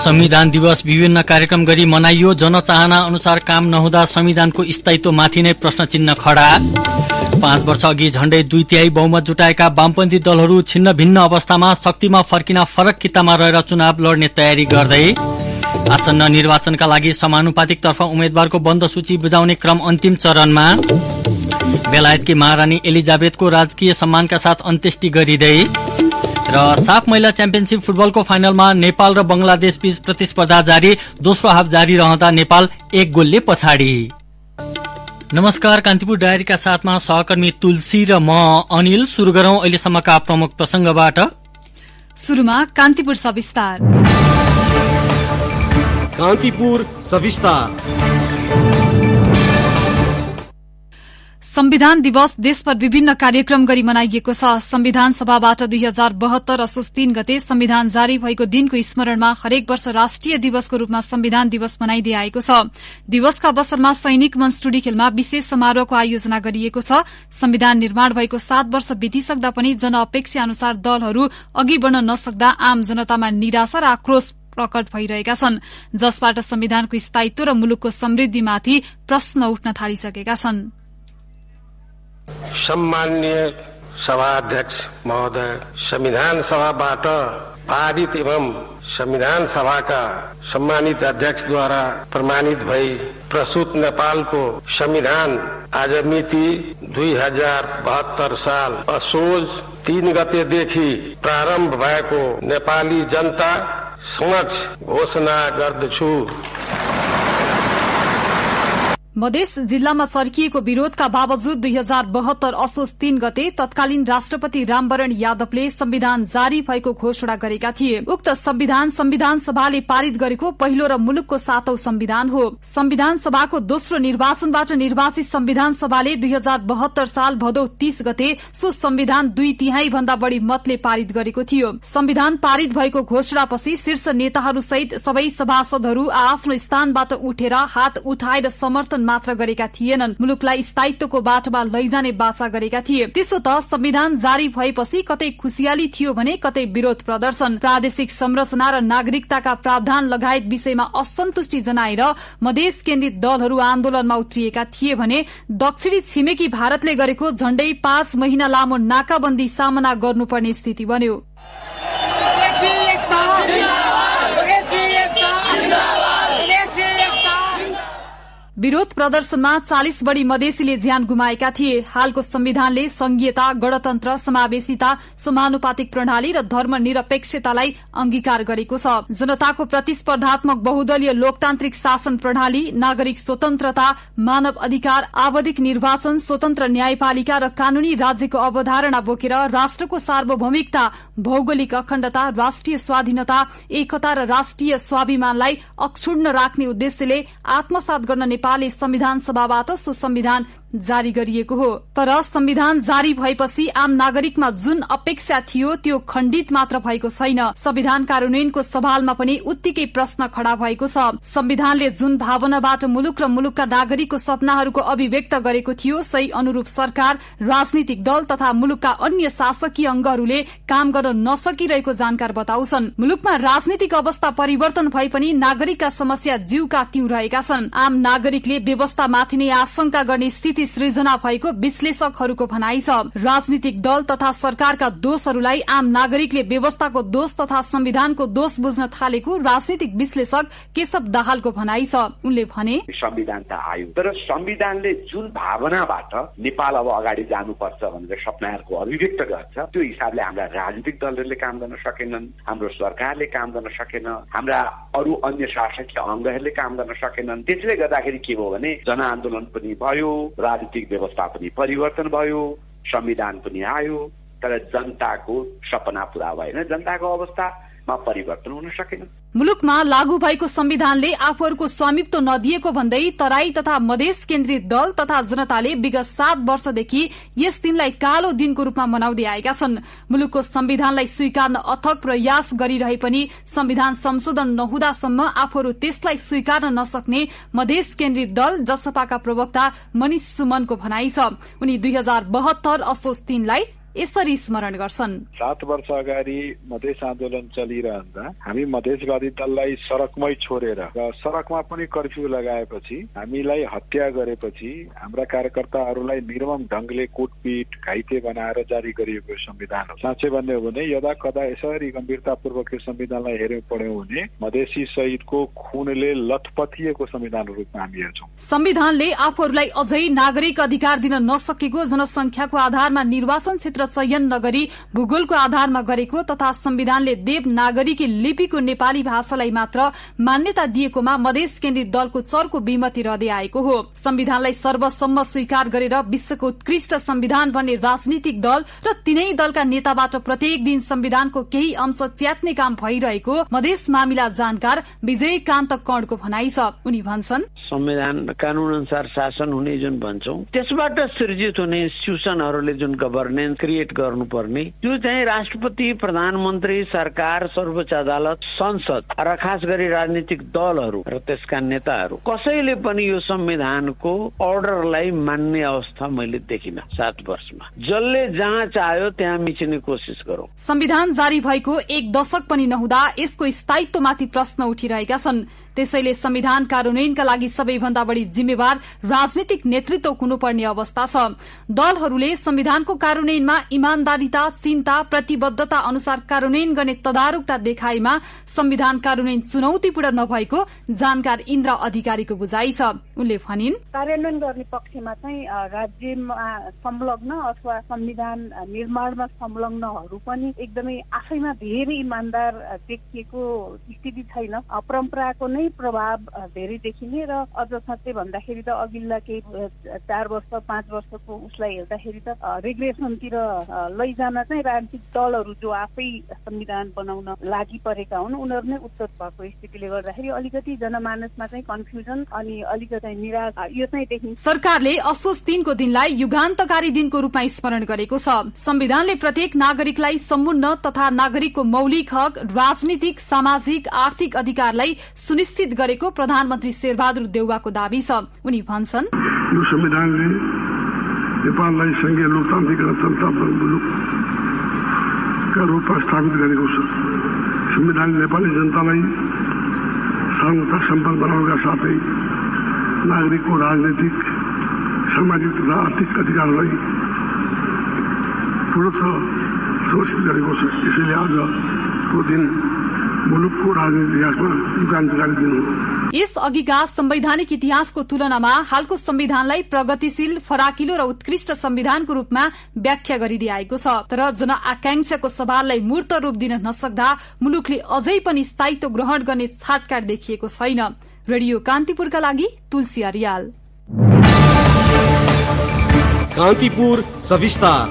संविधान दिवस विभिन्न कार्यक्रम गरी मनाइयो। जनचाहना अनुसार काम नहुँदा संविधानको स्थायित्वमाथि नै प्रश्न चिन्ह खडा। 5 वर्ष अघि झण्डै 2/3 बहुमत जुटाएका वामपन्थी दलहरू छिन्न भिन्न अवस्थामा शक्तिमा फर्किन फरक कितामा रहेर चुनाव लड्ने तयारी गर्दै। आसन्न निर्वाचनका लागि समानुपातिक तर्फ उम्मेद्वारको बन्द सूची बुझाउने क्रम अन्तिम चरणमा। बेलायतकी महारानी एलिजाबेथको राजकीय सम्मानका साथ अन्त्येष्टि गरिँदै। र साफ महिला च्याम्पियनशिप फुटबलको फाइनलमा नेपाल र बंगलादेश बीच प्रतिस्पर्धा जारी। दोस्रो हाफ जारी रहँदा नेपाल 1 गोलले पछाडि। नमस्कार, कान्तिपुर डायरीका साथमा सहकर्मी तुलसी र म अनिल। शुरू गरौं अहिलेसम्मका प्रमुख प्रसंगबाट। सुरुमा कान्तिपुर सविस्तार। कान्तिपुर सविस्तार। संविधान दिवस देशभर विभिन्न कार्यक्रम गरी मनाइएको छ। संविधान सभाबाट 2072 असोज 3 गते संविधान जारी भएको दिनको स्मरणमा हरेक वर्ष राष्ट्रिय दिवसको रूपमा संविधान दिवस मनाइदै आएको छ। दिवसका अवसरमा सैनिक मञ्च टुडीखेलमा विशेष समारोहको आयोजना गरिएको छ। संविधान निर्माण भएको 7 वर्ष बितिसक्दा पनि जनअपेक्षा अनुसार दलहरू अघि बढ़न नसक्दा आम जनतामा निराशा र आक्रोश प्रकट भइरहेका छन्, जसबाट संविधानको स्थायित्व र मुलुकको समृद्धिमाथि प्रश्न उठ्न थालिसकेका छन्। सम्माननीय सभाध्यक्ष महोदय, संविधान सभाबाट पारित एवं संविधान सभाका सम्मानित अध्यक्षद्वारा प्रमाणित भई प्रस्तुत नेपालको संविधान आज मिति 2072 साल असोज 3 गतेदेखि प्रारम्भ भएको नेपाली जनता समक्ष घोषणा गर्दछु। मधेस जिल्लामा चर्किएको विरोधका बावजुद 2072 असोज 3 गते तत्कालीन राष्ट्रपति रामवरण यादवले संविधान जारी भएको घोषणा गरेका थिए। उक्त संविधान सभाले पारित गरेको पहिलो र मुलुकको 7औं संविधान हो। संविधान सभाको दोस्रो निर्वाचनबाट निर्वाचित संविधान सभाले 2072 साल भदौ 30 गते सो संविधान 2/3 भन्दा बढ़ी मतले पारित गरेको थियो। संविधान पारित भएको घोषणापछि शीर्ष नेताहरू सहित सबै सभासदहरू आफ्नो स्थानबाट उठेर हात उठाएर समर्थन मात्र गरेका थिएनन्, मुलुकलाई स्थायित्वको बाटोमा लैजाने बाचा गरेका थिए। त्यसो त संविधान जारी भएपछि कतै खुशियाली थियो भने कतै विरोध प्रदर्शन, प्रादेशिक संरचना र नागरिकताका प्रावधान लगायत विषयमा असन्तुष्टि जनाएर मधेस केन्द्रित दलहरू आन्दोलनमा उत्रिएका थिए भने दक्षिणी छिमेकी भारतले गरेको झण्डै 5 महिना लामो नाकाबन्दी सामना गर्नुपर्ने स्थिति बन्यो। विरोध प्रदर्शनमा 40 बढ़ी मधेसीले ज्यान गुमाएका थिए। हालको संविधानले संघीयता, गणतन्त्र, समावेशिता, समानुपातिक प्रणाली र धर्मनिरपेक्षतालाई अंगीकार गरेको छ। जनताको प्रतिस्पर्धात्मक बहुदलीय लोकतान्त्रिक शासन प्रणाली, नागरिक स्वतन्त्रता, मानव अधिकार, आवधिक निर्वाचन, स्वतन्त्र न्यायपालिका र कानूनी राज्यको अवधारणा बोकेर राष्ट्रको सार्वभौमिकता, भौगोलिक अखण्डता, राष्ट्रिय स्वाधीनता, एकता र राष्ट्रिय स्वाभिमानलाई अक्षुण्ण राख्ने उद्देश्यले आत्मसात गर्न नेपाली संविधान सभाबाट सो संविधान जारी गरिएको हो। तर संविधान जारी भएपछि आम नागरिकमा जुन अपेक्षा थियो त्यो खण्डित मात्र भएको छैन। संविधान कार्यान्वयनको सवालमा पनि उत्तिकै प्रश्न खड़ा भएको छ। संविधानले जुन भावनाबाट मुलुक र मुलुकका नागरिकको सपनाहरूको अभिव्यक्त गरेको थियो, सही अनुरूप सरकार, राजनीतिक दल तथा मुलुकका अन्य शासकीय अंगहरूले काम गर्न नसकिरहेको जानकार बताउँछन्। मुलुकमा राजनीतिक अवस्था परिवर्तन भए पनि नागरिकका समस्या जीवका त्यौं रहेका छन्। आम नागरिकले व्यवस्थामाथि नै आशंका गर्ने स्थिति सृजना भएको विश्लेषकहरूको भनाइ छ। राजनीतिक दल तथा सरकारका दोषहरूलाई आम नागरिकले व्यवस्थाको दोष तथा संविधानको दोष बुझ्न थालेको राजनीतिक विश्लेषक केशव दाहालको भनाइ छ। उनले भने, संविधान त आयो, तर संविधानले जुन भावनाबाट नेपाल अब अगाडि जानुपर्छ भनेर सपनाहरूको अभिव्यक्त गर्छ, त्यो हिसाबले हाम्रा राजनीतिक दलहरूले काम गर्न सकेनन्, हाम्रो सरकारले काम गर्न सकेन, हाम्रा अरू अन्य शासकीय अंगहरूले काम गर्न सकेनन्। त्यसले गर्दाखेरि के भयो भने जनआन्दोलन पनि भयो, राजनीतिक व्यवस्था पनि परिवर्तन भयो, संविधान पनि आयो, तर जनताको सपना पूरा भएन, जनताको अवस्थामा परिवर्तन हुन सकेन। मुलुकमा लागू भएको संविधानले आफूहरूको स्वामित्व नदिएको भन्दै तराई तथा मधेस केन्द्रित दल तथा जनताले विगत 7 वर्षदेखि यस दिनलाई कालो दिनको रूपमा मनाउँदै आएका छन्। मुलुकको संविधानलाई स्वीकार्न अथक प्रयास गरिरहे पनि संविधान संशोधन नहुँदासम्म आफूहरू त्यसलाई स्वीकार्न नसक्ने मधेस केन्द्रित दल जसपाका प्रवक्ता मनिष सुमनको भनाइ छ। उनी 2072 असोज 3 लाई यसरी स्मरण गर्छन्। 7 वर्ष अगाडि मधेस आन्दोलन चलिरहँदा हामी मधेसवादी दललाई सडकमै छोडेर र सडकमा पनि कर्फ्यू लगाएपछि हामीलाई हत्या गरेपछि हाम्रा कार्यकर्ताहरूलाई निर्मम ढंगले कुटपिट घाइते बनाएर जारी गरिएको संविधान हो। साँच्चै भन्ने हो भने यदा कदा यसरी गम्भीरतापूर्वक यो संविधानलाई हेर्यौं पढ्यौं भने मधेसी शहीदको खुनले लथपथिएको संविधानको रूपमा हामी हेर्छौं। संविधानले आफूहरूलाई अझै नागरिक अधिकार दिन नसकेको, जनसंख्याको आधारमा निर्वाचन क्षेत्र चयन नगरी भूगोलको आधारमा गरेको तथा संविधानले देवनागरिकी लिपिको नेपाली भाषालाई मात्र मान्यता दिएकोमा मधेस केन्द्रित दलको चर्को विमति रहँदै आएको हो। संविधानलाई सर्वसम्म स्वीकार गरेर विश्वको उत्कृष्ट संविधान भन्ने राजनीतिक दल र तिनै दलका नेताबाट प्रत्येक दिन संविधानको केही अंश च्यात्ने काम भइरहेको मधेस मामिला जानकार विजयकान्त कणको भनाइ छ। उनी भन्छन्, संविधान कानून अनुसार शासन हुने जुन भन्छौं त्यसबाट सृजित हुने इन्स्टिट्युसनहरूले जुन गभर्नेन्स क्रिएट गर्नुपर्ने त्यो चाहिँ राष्ट्रपति, प्रधानमन्त्री, सरकार, सर्वोच्च अदालत, संसद र खास गरी राजनीतिक दलहरू र त्यसका नेताहरू कसैले पनि यो संविधानको अर्डरलाई मान्ने अवस्था मैले देखिन। 7 वर्षमा जसले जहाँ चाह्यो त्यहाँ मिचिने कोसिस गरौं। संविधान जारी भएको 1 दशक पनि नहुँदा यसको स्थायित्वमाथि प्रश्न उठिरहेका छन्। त्यसैले संविधान कार्यान्वयनका लागि सबैभन्दा बढी जिम्मेवार राजनीतिक नेतृत्व हुनुपर्ने अवस्था छ। दलहरूले संविधानको कार्यान्वयनमा इमानदारीता, चिन्ता, प्रतिबद्धता अनुसार कार्यान्वयन गर्ने तदारुकता देखाएमा संविधान कार्यान्वयन चुनौतीपूर्ण नभएको जानकार इन्द्र अधिकारीको बुझाइ छ। उनले भनिन्, कार्यान्वयन गर्ने पक्षमा चाहिँ राज्यमा संलग्न अथवा संविधान निर्माणमा संलग्नहरू पनि एकदमै आफैमा धेरै इमानदार देखिएको स्थिति छैन। परम्पराको नै प्रभाव धेरै देखिने र अझ साँच्चै भन्दाखेरि त अघिल्ला केही 4 वर्ष 5 वर्षको उसलाई हेर्दाखेरि त रिग्रेसनतिर लैजान चाहिँ राजनीतिक दलहरू जो आफै संविधान बनाउन लागि परेका हुन् उनीहरू नै उत्तर भएको स्थितिले गर्दाखेरि अलिकति जनमानसमा चाहिँ कन्फ्युजन अनि अलिकति निराश यो चाहिँ देखिन्छ। सरकारले असोज 3 को दिनलाई युगान्तकारी दिनको रूपमा स्मरण गरेको छ। संविधानले प्रत्येक नागरिकलाई सम्पूर्ण तथा नागरिकको मौलिक हक, राजनीतिक, सामाजिक, आर्थिक अधिकारलाई सुनिश्चित गरेको प्रधानमन्त्री शेरबहादुर देउवाको दाबी छ। उनी भन्छन्, यो संविधानले नेपाललाई संघीय लोकतान्त्रिक गणतन्त्रात्मक मुलुकका रूपमा स्थापित गरेको छ। संविधानले नेपाली जनतालाई सार्वभौमता सम्पन्न बनाउनका साथै नागरिकको राजनीतिक, सामाजिक तथा आर्थिक अधिकारलाई पूर्णतः सुरक्षित गरेको छ। यसैले आजको दिन मुलुकको राजनीतिक इतिहासमा युगान्तकारी दिन हो। यस अघिका संवैधानिक इतिहासको तुलनामा हालको संविधानलाई प्रगतिशील, फराकिलो र उत्कृष्ट संविधानको रूपमा व्याख्या गरिदिएको छ। तर जनआकांक्षाको सवाललाई मूर्त रूप दिन नसक्दा मुलुकले अझै पनि स्थायित्व ग्रहण गर्ने छाटकाट देखिएको छैन। रेडियो कान्तिपुरका लागि तुलसी अर्याल। कान्तिपुर सविस्तार।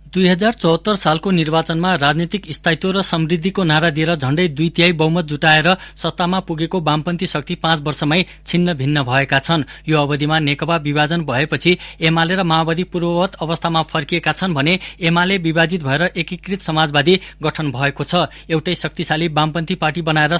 2074 सालको निर्वाचनमा राजनीतिक स्थायित्व र समृद्धिको नारा दिएर झण्डै 2/3 बहुमत जुटाएर सत्तामा पुगेको वामपन्थी शक्ति 5 वर्षमै छिन्न भिन्न भएका छन्। यो अवधिमा नेकपा विभाजन भएपछि एमाले र माओवादी पूर्ववत अवस्थामा फर्किएका छन् भने एमाले विभाजित भएर एकीकृत समाजवादी गठन भएको छ। एउटै शक्तिशाली वामपन्थी पार्टी बनाएर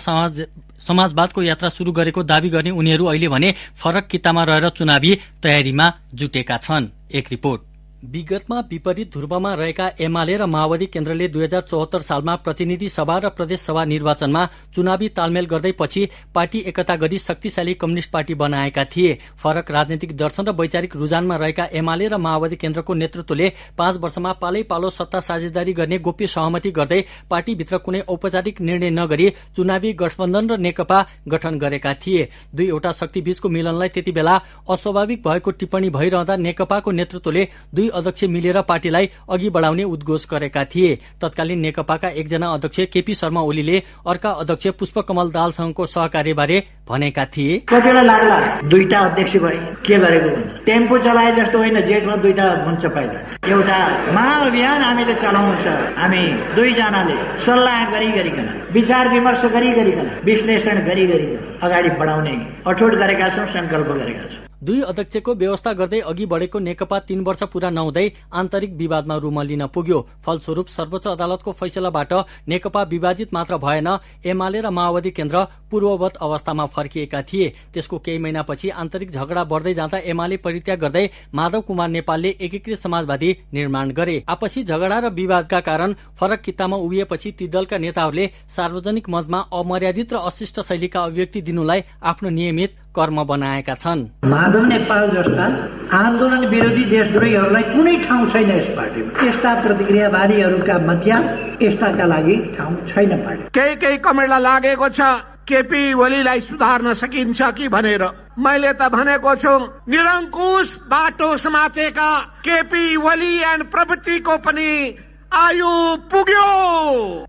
समाजवादको यात्रा शुरू गरेको दावी गर्ने उनीहरू अहिले भने फरक कितामा रहेर चुनावी तयारीमा जुटेका छन्। एक रिपोर्ट। विगतमा विपरीत ध्रुवमा रहेका एमाले र माओवादी केन्द्रले 2074 सालमा प्रतिनिधि सभा र प्रदेश सभा निर्वाचनमा चुनावी तालमेल गर्दै पछि पार्टी एकता गरी शक्तिशाली कम्युनिष्ट पार्टी बनाएका थिए। फरक राजनीतिक दर्शन र वैचारिक रुझानमा रहेका एमाले र माओवादी केन्द्रको नेतृत्वले 5 वर्षमा पालै पालो सत्ता साझेदारी गर्ने गोप्य सहमति गर्दै पार्टीभित्र कुनै औपचारिक निर्णय नगरी चुनावी गठबन्धन र नेकपा गठन गरेका थिए। दुईवटा शक्तिबीचको मिलनलाई त्यति बेला अस्वाभाविक भएको टिप्पणी भइरहँदा नेकपाको नेतृत्वले दुई अध्यक्ष मिलेर पार्टीलाई अघि बढाउने उद्घोष गरेका थिए। तत्कालीन नेकपाका एकजना अध्यक्ष केपी शर्मा ओलीले अर्का अध्यक्ष पुष्पकमल दाहालसँगको सहकार्यबारे भनेका थिए। कतिवटा लाग्ला दुईटा अध्यक्ष भए के गरेको टेम्पो चलाए जस्तो होइन, जेटमा दुईटा हुन्छ पाइला। एउटा महाअभियान हामीले चलाउनु छ। हामी दुईजनाले सल्लाह गरिकन विचार विमर्श गरिकन विश्लेषण गरिकन अगाडि बढाउने अठोट गरेका छौं, संकल्प गरेका छौं। दुई अध्यक्षको व्यवस्था गर्दै अघि बढेको नेकपा 3 वर्ष पूरा नहुँदै आन्तरिक विवादमा रुमल्लिन पुग्यो। फलस्वरूप सर्वोच्च अदालतको फैसलाबाट नेकपा विभाजित मात्र भएन, एमाले र माओवादी केन्द्र पूर्ववत अवस्थामा फर्किएका थिए। त्यसको केही महिनापछि आन्तरिक झगडा बढ्दै जाँदा एमाले परित्याग गर्दै माधव कुमार नेपालले एकीकृत समाजवादी निर्माण गरे। आपसी झगडा र विवादका कारण फरक कित्तामा उभिएपछि ती दलका नेताहरूले सार्वजनिक मञ्चमा अमर्यादित र अशिष्ट शैलीका अभिव्यक्ति दिनुलाई आफ्नो नियमित कर्म बनाएका छन्। माधव नेपाल जस्ता आन्दोलन विरोधी देशद्रोहीहरूलाई कुनै ठाउँ छैन यस पार्टीमा। यस्ता प्रतिक्रियावादीहरूका मध्य यस्ताका लागि ठाउँ छैन पार्टी। केही कमेडा लागेको छ केपी ओलीलाई सुधार्न सकिन्छ कि भनेर। मैले त भनेको छु निरङ्कुश बाटो समातेका केपी ओली एन्ड प्रवृत्तिको पनि आयु पुग्यो।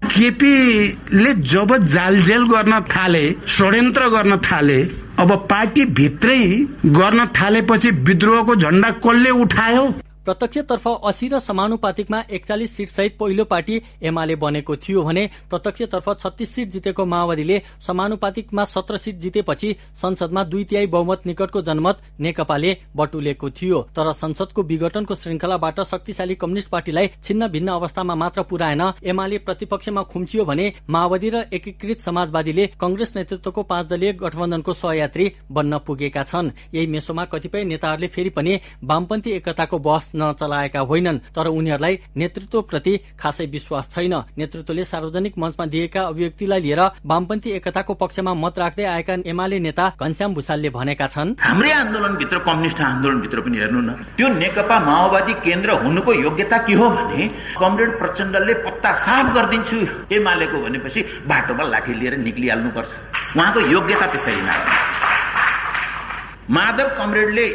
केपीले जब जालजेल गर्न थाले, षड्यन्त्र गर्न थाले, अब पार्टी भित्रै गर्न थालेपछि विद्रोहको झण्डा कसले उठायो? प्रत्यक्षतर्फ 80 र समानुपातिकमा 41 सीट सहित पहिलो पार्टी एमाले बनेको थियो भने प्रत्यक्षतर्फ 36 सीट जितेको माओवादीले समानुपातिकमा 17 सीट जितेपछि संसदमा 2/3 बहुमत निकटको जनमत नेकपाले बटुलेको थियो। तर संसदको विघटनको श्रृंखलाबाट शक्तिशाली कम्युनिष्ट पार्टीलाई छिन्न भिन्न अवस्थामा मात्र पुर्याएन एमाले प्रतिपक्षमा खुम्चियो भने माओवादी र एकीकृत समाजवादीले कंग्रेस नेतृत्वको 5 दलीय गठबन्धनको सहयात्री बन्न पुगेका छन्। यही मेसोमा कतिपय नेताहरूले फेरि पनि वामपन्थी एकताको बहस नचलाएका होइनन्, तर उनीहरूलाई नेतृत्वप्रति खासै विश्वास छैन। नेतृत्वले सार्वजनिक मञ्चमा दिएका अभिव्यक्तिलाई लिएर वामपन्थी एकताको पक्षमा मत राख्दै आएका एमाले नेता घनश्याम भुसालले भनेका छन्, हाम्रै आन्दोलनभित्र कम्युनिस्ट आन्दोलनभित्र पनि हेर्नु न, त्यो नेकपा माओवादी केन्द्र हुनुको योग्यता के हो भने कमरेड प्रचण्डले पत्ता साफ गरिदिन्छु एमालेको भनेपछि बाटोमा लाठी लिएर निक्लिहाल्नुपर्छ। उहाँको योग्यता त्यसरी नै। माधव कमरेडले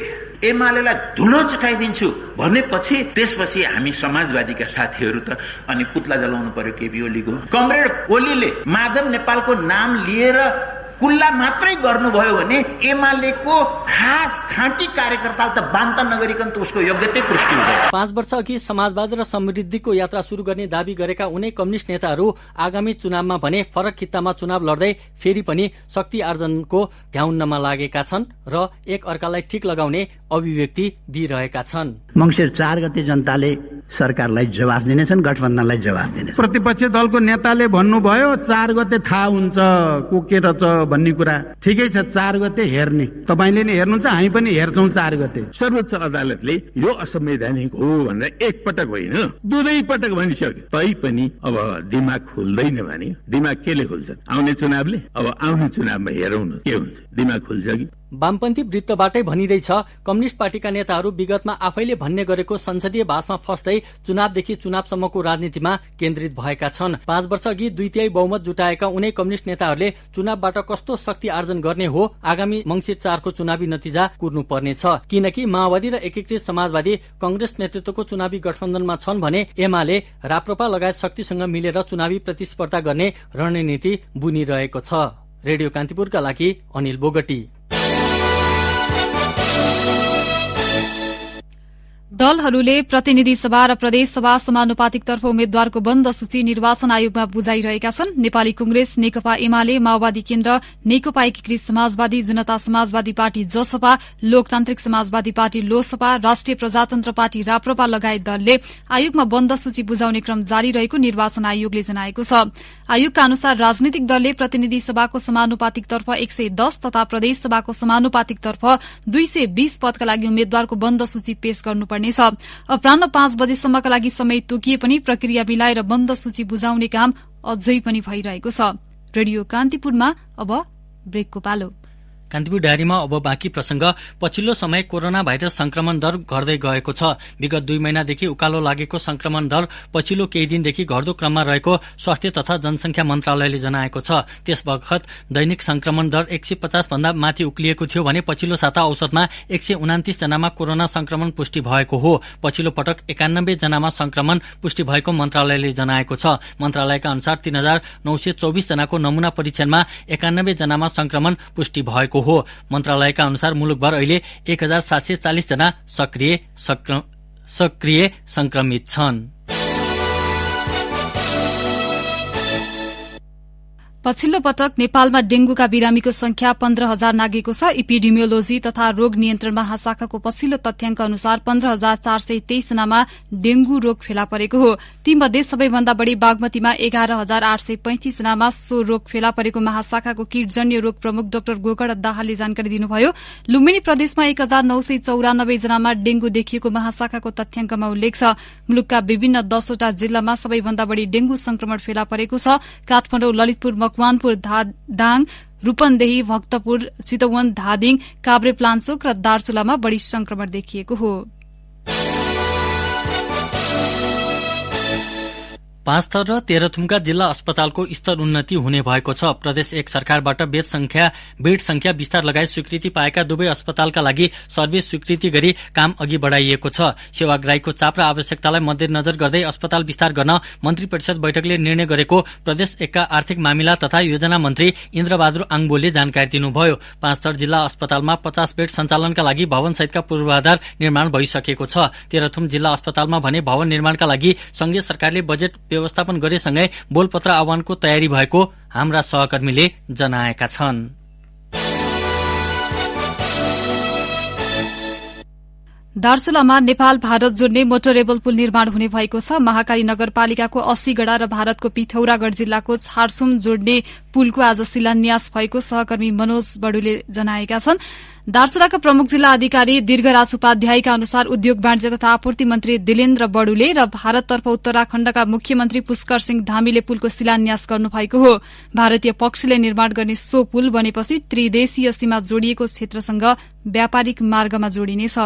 एमालेलाई धुलो चटाइदिन्छु भनेपछि त्यसपछि हामी समाजवादीका साथीहरू त अनि पुतला जलाउनु पर्यो केपी ओलीको। कमरेड ओलीले माधव नेपालको नाम लिएर कुल्ला मात्रै गर्नुभयो भने एमालेको खास खाँटी कार्यकर्ताले त बान्ता नगरिकन त उसको योग्यतै पुष्टि हुँदैन। 5 वर्ष अघि समाजवाद र समृद्धिको यात्रा शुरू गर्ने दावी गरेका उनै कम्युनिष्ट नेताहरू आगामी चुनावमा भने फरक कित्तामा चुनाव लड्दै फेरि पनि शक्ति आर्जनको ध्याउन्नमा लागेका छन् र एक अर्कालाई ठिक लगाउने अभिव्यक्ति दिइरहेका छन्। मंसिर 4 गते जनताले सरकारलाई जवाफ दिनेछन्, गठबन्धनलाई जवाफ दिनेछन्। प्रतिपक्ष दलको नेताले भन्नुभयो 4 गते थाहा हुन्छ को के रहेछ भन्ने कुरा। ठिकै छ, 4 गते हेर्ने, तपाईले नि हेर्नुहुन्छ, हामी पनि हेर्छौं 4 गते। सर्वोच्च अदालतले यो असंवैधानिक हो भनेर एक पटक होइन 2 पटक भनिसक्यो। तै पनि अब दिमाग खुल्दैन भने दिमाग केले खुल्छ? आउने चुनावले। अब आउने चुनावमा हेरौँ न के हुन्छ, दिमाग खुल्छ कि? वामपन्थी वृत्तबाटै भनिँदैछ कम्युनिष्ट पार्टीका नेताहरू विगतमा आफैले भन्ने गरेको संसदीय बहसमा फस्दै चुनावदेखि चुनावसम्मको राजनीतिमा केन्द्रित भएका छन्। 5 वर्ष अघि 2/3 बहुमत जुटाएका उनै कम्युनिष्ट नेताहरूले चुनावबाट कस्तो शक्ति आर्जन गर्ने हो आगामी मंसिर 4 को चुनावी नतिजा कुर्नुपर्नेछ। किनकि माओवादी र एकीकृत समाजवादी कंग्रेस नेतृत्वको चुनावी गठबन्धनमा छन् भने एमाले राप्रपा लगायत शक्तिसँग मिलेर चुनावी प्रतिस्पर्धा गर्ने रणनीति बुनिरहेको छ। रेडियो कान्तिपुरका लागि अनिल बोगटी। दलहरूले प्रतिनिधि सभा र प्रदेश सभा समानुपातिकतर्फ उम्मेद्वारको बन्द सूची निर्वाचन आयोगमा बुझाइरहेका छन्। नेपाली कांग्रेस, नेकपा एमाले, माओवादी केन्द्र, नेकपा एकीकृत समाजवादी, जनता समाजवादी पार्टी जसपा, लोकतान्त्रिक समाजवादी पार्टी लोसपा, राष्ट्रिय प्रजातन्त्र पार्टी राप्रपा लगायत दलले आयोगमा बन्द सूची बुझाउने क्रम जारी रहेको निर्वाचन आयोगले जनाएको छ। आयोगका अनुसार राजनीतिक दलले प्रतिनिधि सभाको समानुपातिकतर्फ 110 तथा प्रदेश सभाको समानुपातिकतर्फ 220 पदका लागि उम्मेद्वारको बन्द सूची पेश गर्नुपर्ने छ। अपराह्न 5 बजेसम्मका लागि समय तोकिए पनि प्रक्रिया मिलाएर बन्द सूची बुझाउने काम अझै पनि भइरहेको छ। रेडियो कान्तिपुरमा अब ब्रेकको पालो। कान्तिपुर डायरीमा अब बाँकी प्रसंग। पछिल्लो समय कोरोना भाइरस संक्रमण दर घट्दै गएको छ। विगत 2 महिनादेखि उकालो लागेको संक्रमण दर पछिल्लो केही दिनदेखि घट्दो क्रममा रहेको स्वास्थ्य तथा जनसंख्या मन्त्रालयले जनाएको छ। त्यस बखत दैनिक संक्रमण दर 150 भन्दा माथि उक्लिएको थियो भने पछिल्लो साता औसतमा 129 जनामा कोरोना संक्रमण पुष्टि भएको हो। पछिल्लो पटक 91 जनामा संक्रमण पुष्टि भएको मन्त्रालयले जनाएको छ। मन्त्रालयका अनुसार 3924 जनाको नमूना परीक्षणमा 91 जनामा संक्रमण पुष्टि भएको हो। मन्त्रालयका अनुसार मुलुकभर अहिले 1740 जना सक्रिय संक्रमित छन्। पछिल्लो पटक नेपालमा डेंगूका बिरामीको संख्या 15,000 नागेको छ। इपिडेमियोलोजी तथा रोग नियन्त्रण महाशाखाको पछिल्लो तथ्याङ्क अनुसार 15,423 जनामा डेंगू रोग फेला परेको हो। तीमध्ये सबैभन्दा बढ़ी बागमतीमा 11,835 जनामा सो रोग फेला परेको महाशाखाको कीटजन्य रोग प्रमुख डाक्टर गोकर्ण दाहालले जानकारी दिनुभयो। लुम्बिनी प्रदेशमा 1,994 जनामा डेंगू देखिएको महाशाखाको तथ्याङ्कमा उल्लेख छ। मुलुकका विभिन्न 10वटा जिल्लामा सबैभन्दा बढ़ी डेंगू संक्रमण फेला परेको छ। काठमाडौँ, ललितपुर, मकवानपुर, दाङ, रूपन्देही, भक्तपुर, चितवन, धादिङ, काभ्रेपलाञ्चोक र दार्चुलामा बढ़ी संक्रमण देखिएको हो। पाँचथर र तेह्रथुमका जिल्ला अस्पतालको स्तर उन्नति हुने भएको छ। प्रदेश 1 सरकारबाट बेड संख्या विस्तार लगायत स्वीकृति पाएका दुवै अस्पतालका लागि सर्वे स्वीकृति गरी काम अघि बढ़ाइएको छ। सेवाग्राहीको चाप र आवश्यकतालाई मध्यनजर गर्दै अस्पताल विस्तार गर्न मन्त्री परिषद बैठकले निर्णय गरेको प्रदेश 1 का आर्थिक मामिला तथा योजना मन्त्री इन्द्रबहादुर आङबोले जानकारी दिनुभयो। पाँचथर जिल्ला अस्पतालमा 50 बेड सञ्चालनका लागि भवन सहितका पूर्वाधार निर्माण भइसकेको छ। तेह्रथुम जिल्ला अस्पतालमा भने भवन निर्माणका लागि संघीय सरकारले बजेट व्यवस्थापन गरेसँगै बोलपत्र आह्वानको तयारी भएको हाम्रा सहकर्मीले जनाएका छन्। दार्चुलामा नेपाल भारत जोड्ने मोटरेबल पुल निर्माण हुने भएको छ। महाकाली नगरपालिकाको 80 गड़ा र भारतको पिथौरागढ़ जिल्लाको छाडसुम जोड्ने पुलको आज शिलान्यास भएको सहकर्मी मनोज बडुले जनाएका छन्। दार्चुलाका प्रमुख जिल्ला अधिकारी दीर्घराज उपाध्यायका अनुसार उद्योग वाणिज्य तथा आपूर्ति मन्त्री दिलेन्द्र बडुले र भारततर्फ उत्तराखण्डका मुख्यमन्त्री पुष्कर सिंह धामीले पुलको शिलान्यास गर्नुभएको हो। भारतीय पक्षले निर्माण गर्ने सो पुल बनेपछि त्रिदेशीय सीमा जोडिएको क्षेत्रसँग व्यापारिक मार्गमा जोडिनेछ।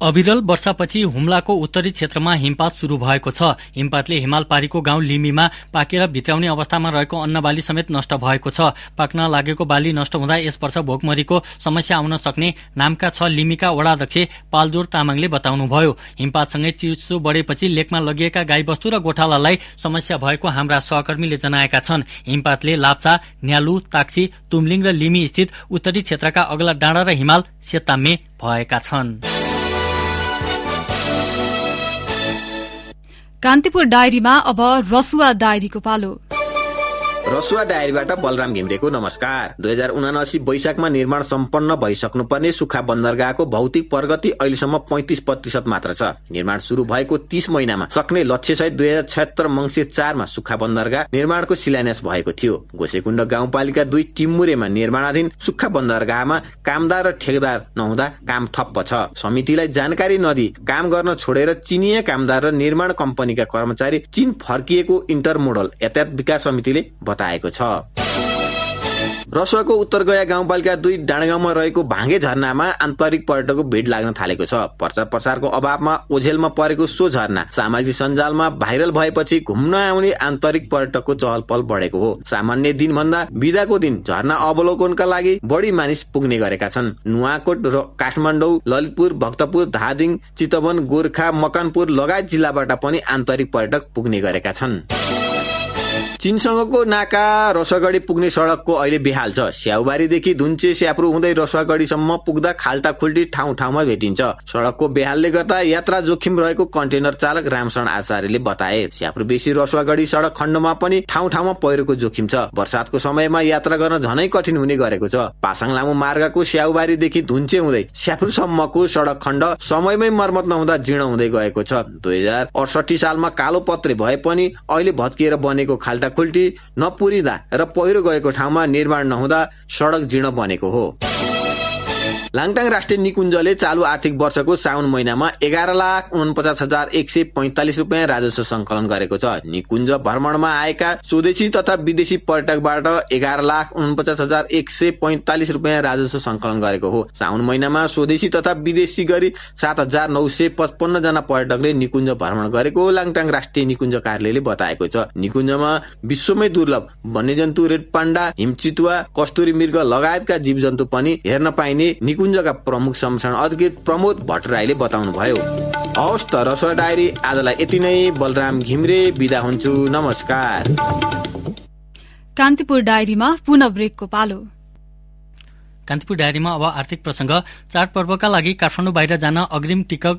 अविरल वर्षापछि हुम्लाको उत्तरी क्षेत्रमा हिमपात शुरू भएको छ। हिमपातले हिमालपारीको गाउँ लिमीमा पाकेर भित्राउने अवस्थामा रहेको अन्नबाली समेत नष्ट भएको छ। पाक्न लागेको बाली नष्ट हुँदा यस वर्ष भोकमरीको समस्या आउन सक्ने नामका 6 लिमीका वडाध्यक्ष पालजोर तामाङले बताउनुभयो। हिमपातसँगै चिसो बढेपछि लेकमा लगिएका गाईबस्तु र गोठालालाई समस्या भएको हाम्रा सहकर्मीले जनाएका छन्। हिमपातले लाप्चा, न्यालु, ताक्सी, तुमलिङ र लिमी स्थित उत्तरी क्षेत्रका अग्ला डाँडा र हिमाल सेताम्मे भएका छन्। कान्तिपुर डायरीमा अब रसुवा डायरीको पालो। रसुवा डायरीबाट बलराम घिम्रेको नमस्कार। 2079 वैशाखमा निर्माण सम्पन्न भइसक्नुपर्ने सुक्खा बन्दरगाहको भौतिक प्रगति अहिलेसम्म 35% मात्र छ। निर्माण शुरू भएको 30 महिनामा सक्ने लक्ष्य सहित 2076 मंसिर 4 मा सुक्खा बन्दरगाह निर्माणको शिलान्यास भएको थियो। गोसेकुण्ड गाउँपालिका 2 टिम्मुरेमा निर्माणाधीन सुक्खा बन्दरगाहमा कामदार र ठेकेदार नहुँदा काम ठप्प छ। समितिलाई जानकारी नदिई काम गर्न छोडेर चिनिया कामदार र निर्माण कम्पनीका कर्मचारी चीन फर्किएको इन्टरमोडल यातायात विकास समितिले बताएको छ। रसुवाको उत्तरगया गाउँपालिका 2 डाँडागाउँमा रहेको भाँगे झरनामा आन्तरिक पर्यटकको भिड लाग्न थालेको छ। प्रचार प्रसारको अभावमा ओझेलमा परेको सो झरना सामाजिक सञ्जालमा भाइरल भएपछि घुम्न आउने आन्तरिक पर्यटकको चहल पहल बढेको हो। सामान्य दिन भन्दा बिदाको दिन झरना अवलोकनका लागि बढी मानिस पुग्ने गरेका छन्। नुवाकोट, काठमाडौँ, ललितपुर, भक्तपुर, धादिङ, चितवन, गोर्खा, मकनपुर लगायत जिल्लाबाट पनि आन्तरिक पर्यटक पुग्ने गरेका छन्। चीनसँगको नाका रसुवागढी पुग्ने सड़कको अहिले बेहाल छ। स्याउबारीदेखि धुन्चे स्याप्रु हुँदै रसुवागढीसम्म पुग्दा खाल्टा खुल्टी ठाउँ ठाउँमा भेटिन्छ। सड़कको बेहालले गर्दा यात्रा जोखिम रहेको कन्टेनर चालक रामशरण आचार्यले बताए। स्याप्रु बेसी रसुवागढी सड़क खण्डमा पनि ठाउँ ठाउँमा पहिरोको जोखिम छ। वर्षातको समयमा यात्रा गर्न झनै कठिन हुने गरेको छ। पासाङ लामो मार्गको स्याउबारीदेखि धुन्चे हुँदै स्याप्रुसम्मको सड़क खण्ड समयमै मर्मत नहुँदा जीर्ण हुँदै गएको छ। 2068 सालमा कालो पत्रे भए पनि अहिले भत्किएर बनेको खाल्टा खुल्टी नपुरिँदा र पहिरो गएको ठाउँमा निर्माण नहुँदा सड़क जीर्ण बनेको हो। लाङटाङ राष्ट्रिय निकुञ्जले चालु आर्थिक वर्षको साउन महिनामा 11,49,145 रुपियाँ राजस्व संकलन गरेको छ। निकुञ्ज भ्रमणमा आएका स्वदेशी तथा विदेशी पर्यटकबाट 11,49,145 रुपियाँ राजस्व संकलन गरेको हो। साउन महिनामा स्वदेशी तथा विदेशी गरी 7,955 जना पर्यटकले निकुञ्ज भ्रमण गरेको लाङटाङ राष्ट्रिय निकुञ्ज कार्यालयले बताएको छ। निकुञ्जमा विश्वमै दुर्लभ वन्यजन्तु रेड पाण्डा, हिमचितुवा, कस्तुरी मृग लगायतका जीवजन्तु पनि हेर्न पाइने निकुञ्जका प्रमुख संरक्षण अधिकृत प्रमोद भट्टराईले बताउनुभयो। हवस् त रसुवा डायरी आजलाई यति नै। बलराम घिम्रे बिदा हुन्छु, नमस्कार। कान्तिपुर डायरीमा पुनः ब्रेकको पालो। कान्तिपुर डायरीमा अब आर्थिक प्रसंग। चाडपर्वका लागि काठमाडौँ बाहिर जान अग्रिम टिकट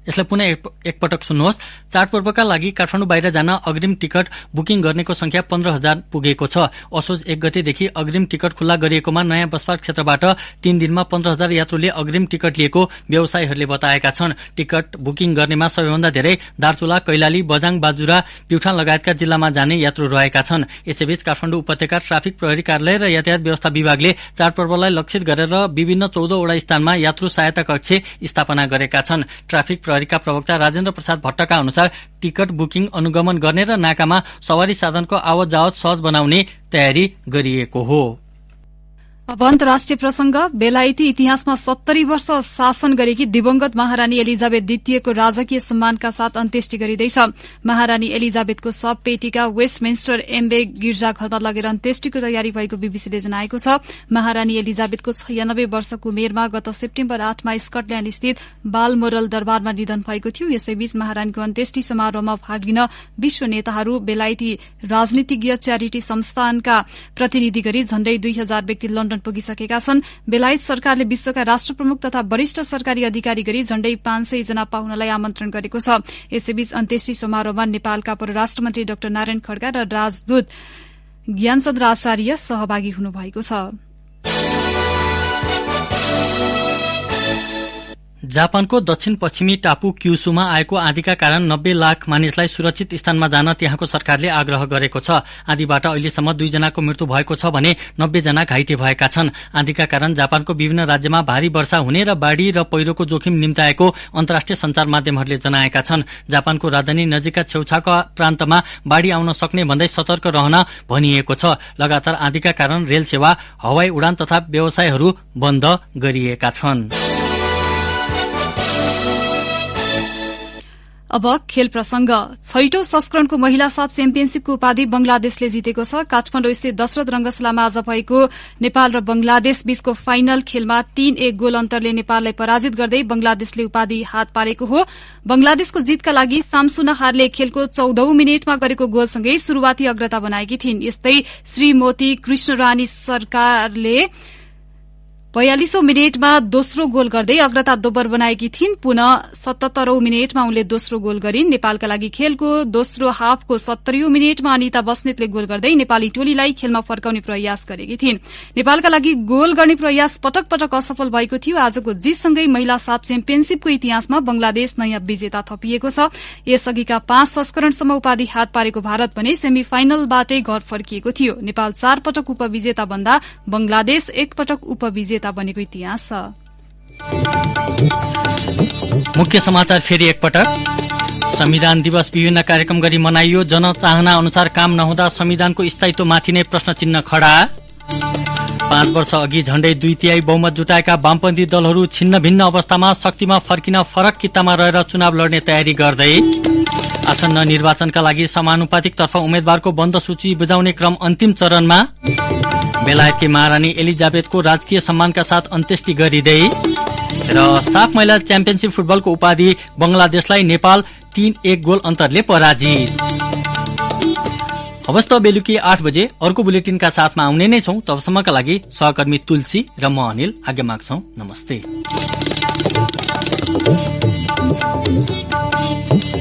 यसलाई पुनः एकपटक सुन्नुहोस्। चाडपर्वका लागि काठमाडौँ बाहिर जान अग्रिम टिकट बुकिङ गर्नेको संख्या 15,000 पुगेको छ। असोज 1 गतेदेखि अग्रिम टिकट खुल्ला गरिएकोमा नयाँ बस पार्क क्षेत्रबाट 3 दिनमा 15,000 यात्रुले अग्रिम टिकट लिएको व्यवसायीहरूले बताएका छन्। टिकट बुकिङ गर्नेमा सबैभन्दा धेरै दार्चुला, कैलाली, बजाङ, बाजुरा, प्युठान लगायतका जिल्लामा जाने यात्रु रहेका छन्। यसैबीच काठमाडौँ उपत्यका ट्राफिक प्रहरी कार्यालय र यातायात व्यवस्था विभागले चाडपर्वलाई लक्षित गरेर विभिन्न 14 वटा स्थानमा यात्रु सहायता कक्ष स्थापना गरेका छन्। ट्राफिक प्रहरीका प्रवक्ता राजेन्द्र प्रसाद भट्टका अनुसार टिकट बुकिङ अनुगमन गर्ने र नाकामा सवारी साधनको आवत जावत सहज बनाउने तयारी गरिएको हो। अब अन्तर्राष्ट्रिय प्रसंग। बेलायती इतिहासमा 70 वर्ष शासन गरेकी दिवंगत महारानी एलिजाबेथ द्वितीयको राजकीय सम्मानका साथ अन्त्येष्टि गरिँदैछ। महारानी एलिजाबेथको शव पेटिका वेस्टमिन्स्टर एम्बे गिर्जाघरमा लगेर अन्त्येष्टिको तयारी भएको बीबीसीले जनाएको छ। महारानी एलिजाबेथको 96 वर्षको उमेरमा गत सेप्टेम्बर 8 मा स्कटल्याण्ड स्थित बालमोरल दरबारमा निधन भएको थियो। यसैबीच महारानीको अन्त्येष्टि समारोहमा भाग लिन विश्व नेताहरू, बेलायती राजनीतिज्ञ, च्यारिटी संस्थानका प्रतिनिधि गरी झण्डै 2000 व्यक्ति लन्डन पुगिसकेका छन्। बेलायत सरकारले विश्वका राष्ट्र प्रमुख तथा वरिष्ठ सरकारी अधिकारी गरी झण्डै 500 जना पाहुनालाई आमन्त्रण गरेको छ। यसैबीच अन्त्येष्टि समारोहमा नेपालका परराष्ट्र मन्त्री डाक्टर नारायण खड्का र राजदूत ज्ञानचन्द्र आचार्य सहभागी हुनुभएको छ। जापानको दक्षिण पश्चिमी टापु क्युशुमा आएको आँधीका कारण 90 लाख मानिसलाई सुरक्षित स्थानमा जान त्यहाँको सरकारले आग्रह गरेको छ। आँधीबाट अहिलेसम्म 2 जनाको मृत्यु भएको छ भने 90 जना घाइते भएका छन्। आँधीका कारण जापानको विभिन्न राज्यमा भारी वर्षा हुने र बाढ़ी र पहिरोको जोखिम निम्ताएको अन्तर्राष्ट्रिय संचार माध्यमहरूले जनाएका छन्। जापानको राजधानी नजिकका छेउछाउका प्रान्तमा बाढ़ी आउन सक्ने भन्दै सतर्क रहन भनिएको छ। लगातार आँधीका कारण रेल सेवा, हवाई उडान तथा व्यवसायहरू बन्द गरिएका छन्। अब खेल प्रसंग। 6औं संस्करणको महिला साफ च्याम्पियनशीपको उपाधि बंगलादेशले जितेको छ। काठमाडौँ स्थित दशरथ रंगशालामा आज भएको नेपाल र बंगलादेश बीचको फाइनल खेलमा 3-1 गोल अन्तरले नेपाललाई पराजित गर्दै बंगलादेशले उपाधि हात पारेको हो। बंगलादेशको जितका लागि सामसुनाहारले खेलको 14औं मिनेटमा गरेको गोलसँगै शुरूआती अग्रता बनाएकी थिइन्। यस्तै श्रीमती कृष्णरानी सरकारले 42औं मिनेटमा दोस्रो गोल गर्दै अग्रता दोब्बर बनाएकी थिइन्। पुनः 77औं मिनेटमा उनले दोस्रो गोल गरिन्। नेपालका लागि खेलको दोस्रो हाफको 70औं मिनेटमा अनिता बस्नेतले गोल गर्दै नेपाली टोलीलाई खेलमा फर्काउने प्रयास गरेकी थिइन्। नेपालका लागि गोल गर्ने प्रयास पटक पटक असफल भएको थियो। आजको जितसँगै महिला साफ च्याम्पियनशीपको इतिहासमा बंगलादेश नयाँ विजेता थपिएको छ। यसअघिका 5 संस्करणसम्म उपाधि हात पारेको भारत भने सेमी फाइनलबाटै घर फर्किएको थियो। नेपाल 4 पटक उपविजेता भन्दा बंगलादेश 1 पटक उपविजेता बनेको इतिहास छ। मुख्य समाचार फेरि एकपटक। संविधान दिवस विभिन्न कार्यक्रम गरी मनाइयो। जनचाहना अनुसार काम नहुँदा संविधानको स्थायित्वमाथि नै प्रश्न चिन्ह खडा। 5 वर्ष अघि झण्डै 2/3 बहुमत जुटाएका वामपन्थी दलहरू छिन्न भिन्न अवस्थामा शक्तिमा फर्किन फरक कित्तामा रहेर चुनाव लड्ने तयारी गर्दै। आसन्न निर्वाचनका लागि समानुपातिक तर्फ उम्मेद्वारको बन्द सूची बुझाउने क्रम अन्तिम चरणमा। बेलायतकी महारानी एलिजाबेथको राजकीय सम्मानका साथ अन्त्येष्टि गरिँदै। र साफ महिला च्याम्पियनशीप फुटबलको उपाधि बंगलादेशलाई नेपाल 3-1 गोल अन्तरले पराजित। अवस्था बेलुकी 8 बजे अर्को बुलेटिनका साथमा आउने नै छौं। तबसम्मका लागि सहकर्मी तुलसी र म अनिल आज्ञा माग्छौं। नमस्ते।